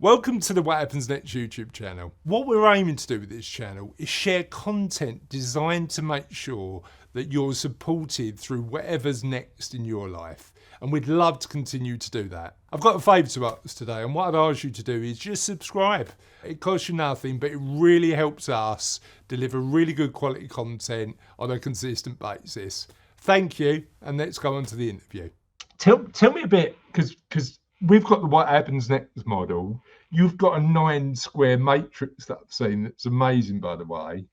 Welcome to the What Happens Next YouTube channel. What we're aiming to do with this channel is share content designed to make sure that you're supported through whatever's next in your life. And we'd love to continue to do that. I've got a favour to ask today, and what I'd ask you to do is just subscribe. It costs you nothing, but it really helps us deliver really good quality content on a consistent basis. Thank you, and let's go on to the interview. Tell me a bit, because we've got the What Happens Next model. You've got a 9-square matrix that I've seen that's amazing, by the way.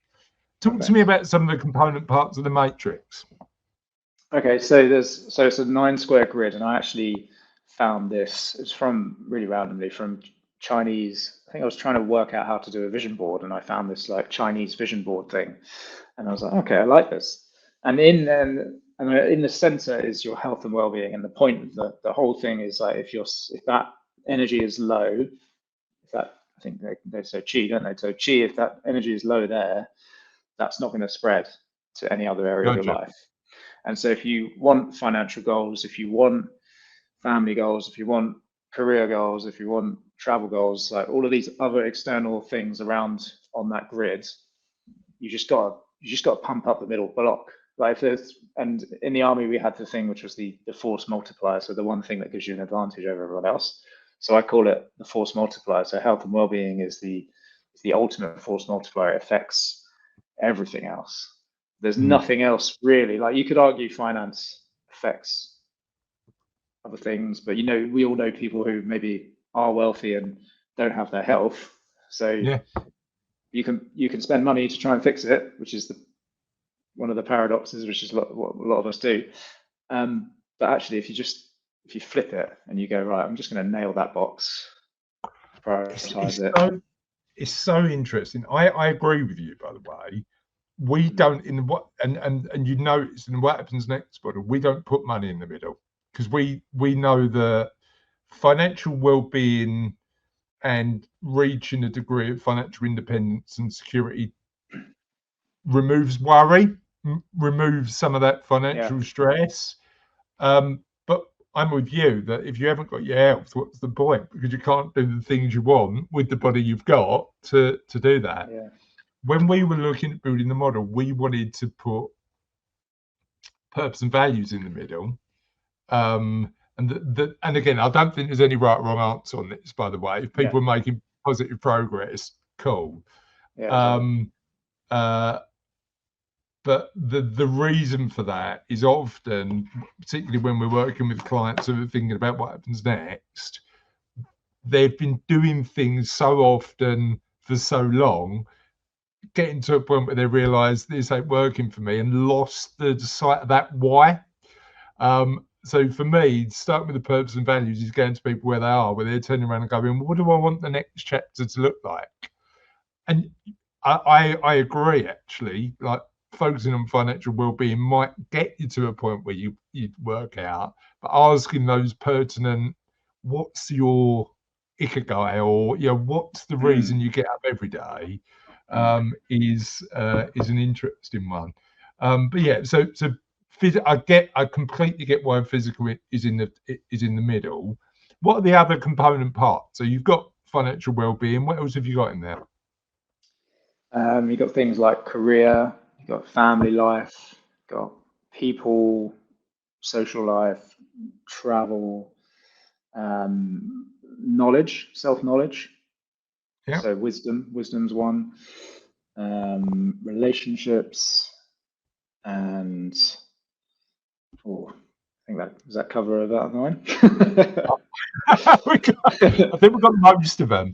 Talk to me about some of the component parts of the matrix. Okay, so it's a 9-square grid, and I actually found this. It's from really randomly from Chinese. I think I was trying to work out how to do a vision board, and I found this like Chinese vision board thing, and I was like, okay, I like this. And in the center is your health and well-being, and the point of the whole thing is like if that energy is low, I think they say chi, don't they? So chi, if that energy is low there, that's not going to spread to any other area of your life. And so if you want financial goals, if you want family goals, if you want career goals, if you want travel goals, like all of these other external things around on that grid, you just got to pump up the middle block. Like and in the army we had the thing which was the force multiplier, so the one thing that gives you an advantage over everyone else. So I call it the force multiplier. So health and well-being is the ultimate force multiplier. It affects everything else. There's nothing else really. Like you could argue finance affects other things, but we all know people who maybe are wealthy and don't have their health. So yeah, you can spend money to try and fix it, which is one of the paradoxes, which is what a lot of us do. But actually, if you flip it and you go, right, I'm just going to nail that box, prioritize it. It's so interesting. I agree with you, by the way. We don't and you notice in What Happens Next model, we don't put money in the middle because we know that financial well-being and reaching a degree of financial independence and security removes worry, removes some of that financial stress. But I'm with you that if you haven't got your health, what's the point? Because you can't do the things you want with the body you've got to do that. Yeah. When we were looking at building the model, we wanted to put purpose and values in the middle. And again, I don't think there's any right or wrong answer on this, by the way. If people are making positive progress, cool. Yeah, but the reason for that is often, particularly when we're working with clients who are thinking about what happens next, they've been doing things so often for so long, getting to a point where they realise this ain't working for me and lost the sight of that why. So for me, starting with the purpose and values is going to people where they are, where they're turning around and going, what do I want the next chapter to look like? And I agree, actually, like focusing on financial well-being might get you to a point where you work out, but asking those pertinent, what's your ikigai, or what's the reason you get up every day, is an interesting one. But yeah, so I completely get why physical is in the middle. What are the other component parts? So you've got financial well-being. What else have you got in there? You've got things like career, you've got family life, you've got people, social life, travel, knowledge, self-knowledge. Yeah. So wisdom's one. Relationships, and I think does that cover about 9? I think we've got most of them.